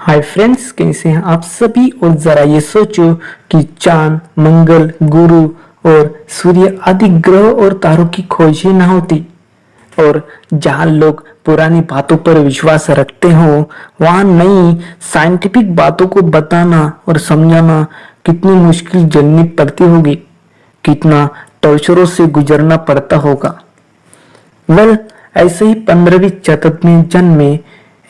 Hi friends, कैसे हैं आप सभी। और जरा ये सोचो कि चांद, मंगल, गुरु और सूर्य आदि ग्रह और तारों की खोज ही ना होती और जहां लोग पुरानी बातों पर विश्वास रखते हो, वहां नई साइंटिफिक बातों को बताना और समझाना कितनी मुश्किल झेलनी पड़ती होगी, कितना टॉर्चरों से गुजरना पड़ता होगा। ऐसे ही 15वीं शताब्दी में जन्मे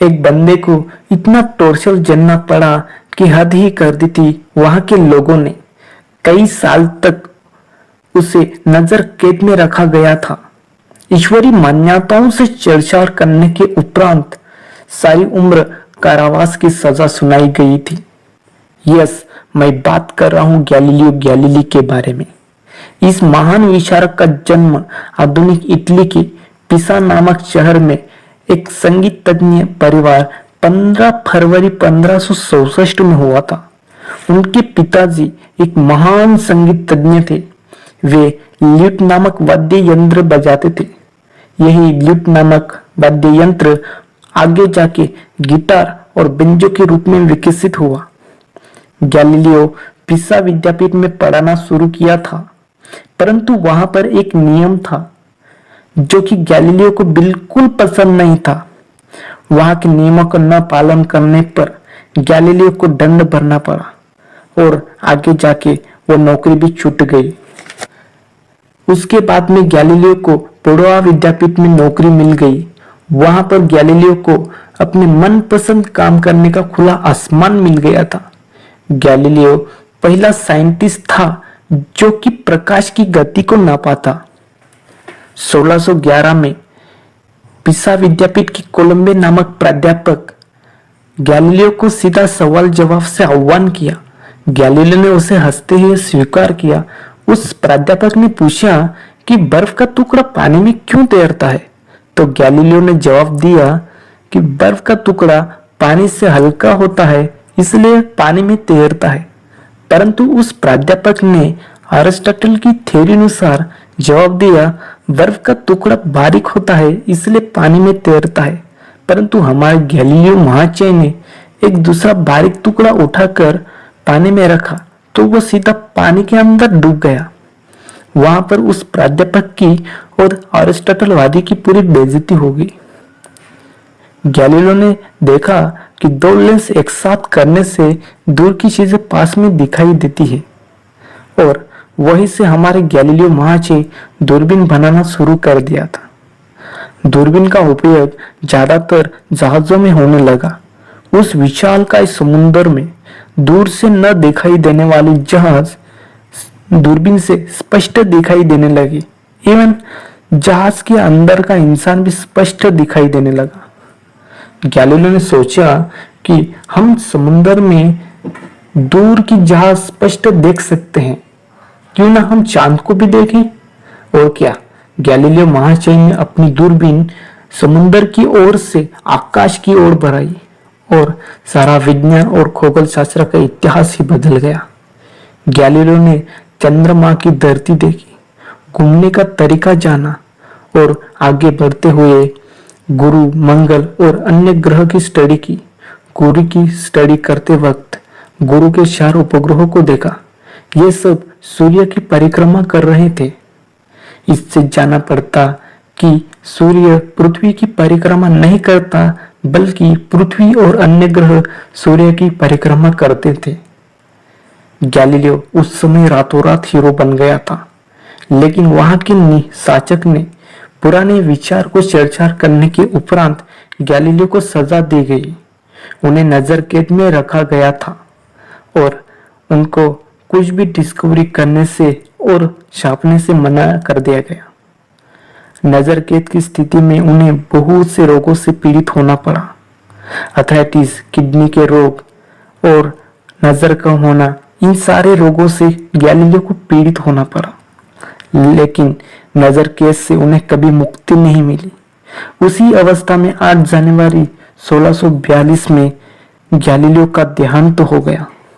एक बंदे को इतना टॉर्चर झेलना पड़ा कि हद ही कर दी थी। वहां के लोगों ने कई साल तक उसे नजर कैद में रखा गया था। ईश्वरीय मान्यताओं से छेड़छाड़ करने के उपरांत सारी उम्र कारावास की सजा सुनाई गई थी। यस, मैं बात कर रहा हूं गैलीलियो गैलीली के बारे में। इस महान विचारक का जन्म आधुनिक इटली के पिसा नामक शहर में एक संगीत तज्ञ परिवार 15 फरवरी 1567 में हुआ था। उनके पिताजी एक महान संगीत तज्ञ थे। वे ल्यूट नामक वाद्य यंत्र बजाते थे। यही ल्यूट नामक वाद्य यंत्र आगे जाके गिटार और बेंजो के रूप में विकसित हुआ। गैलीलियो पिसा विद्यापीठ में पढ़ाना शुरू किया था, परंतु वहां पर एक नियम था जो कि गैलीलियो को बिल्कुल पसंद नहीं था। वहां के नियमों का न पालन करने पर गैलीलियो को दंड भरना पड़ा और आगे जाके वो नौकरी भी छूट गई। उसके बाद में गैलीलियो को पडुआ विद्यापीठ में नौकरी मिल गई। वहां पर गैलीलियो को अपने मनपसंद काम करने का खुला आसमान मिल गया था। गैलीलियो पहला साइंटिस्ट था जो कि प्रकाश की गति को नापा था। 1611 में पिसा विद्यापीठ की कोलंबे नामक प्राध्यापक गैलीलियो को सीधा सवाल जवाब से आह्वान किया। गैलीलियो ने उसे हंसते हुए स्वीकार किया। उस प्राध्यापक ने पूछा कि बर्फ का टुकड़ा पानी में क्यों तैरता है, तो गैलीलियो ने जवाब दिया कि बर्फ का टुकड़ा पानी से हल्का होता है, इसलिए पानी में तैरता है। परंतु उस प्राध्यापक ने अरिस्टोटल की थ्योरी अनुसार जवाब दिया, बर्फ का टुकड़ा बारीक होता है इसलिए पानी में तैरता है। परंतु हमारे गैलीलियो महाशय ने एक दूसरा बारीक टुकड़ा उठाकर पानी में रखा तो वो सीधा पानी के अंदर डूब गया। वहां पर उस प्राध्यापक की और अरिस्टोटलवादी की पूरी बेइज्जती हो गई। गैलीलियो ने देखा कि दो लेंस एक साथ करने से दूर की चीजें पास में दिखाई देती है और वहीं से हमारे गैलीलियो महाशय दूरबीन बनाना शुरू कर दिया था। दूरबीन का उपयोग ज्यादातर जहाजों में होने लगा। उस विशालकाय समुद्र में दूर से न दिखाई देने वाली जहाज दूरबीन से स्पष्ट दिखाई देने लगी। इवन जहाज के अंदर का इंसान भी स्पष्ट दिखाई देने लगा। गैलीलियो ने सोचा कि हम समुद्र में दूर की जहाज स्पष्ट देख सकते हैं, क्यों ना हम चांद को भी देखें। और क्या, गैलीलियो महाशय ने अपनी दूरबीन समुद्र की ओर से आकाश की ओर बढ़ाई और सारा विज्ञान और खगोल शास्त्र का इतिहास ही बदल गया। गैलीलियो ने चंद्रमा की धरती देखी, घूमने का तरीका जाना और आगे बढ़ते हुए गुरु, मंगल और अन्य ग्रह की स्टडी की। गुरु की स्टडी करते वक्त गुरु के 4 उपग्रहों को देखा। ये सब सूर्य की परिक्रमा कर रहे थे। इससे जाना पड़ता कि सूर्य पृथ्वी की परिक्रमा नहीं करता, बल्कि पृथ्वी और अन्य ग्रह सूर्य की परिक्रमा करते थे। गैलीलियो उस समय रातों रात हीरो बन गया था, लेकिन वहां के शासक ने पुराने विचार को छेड़छाड़ करने के उपरांत गैलीलियो को सजा दी गई। उन्हें नजर कैद में रखा गया था और उनको कुछ भी डिस्कवरी करने से और छापने से मना कर दिया गया। नजर कैद की स्थिति में उन्हें बहुत से रोगों से पीड़ित होना पड़ा। अर्थराइटिस, किडनी के रोग और नजर कम होना, इन सारे रोगों से गैलीलियो को पीड़ित होना पड़ा, लेकिन नजर कैद से उन्हें कभी मुक्ति नहीं मिली। उसी अवस्था में 8 जनवरी 1642 में गैलीलियो का देहांत हो गया।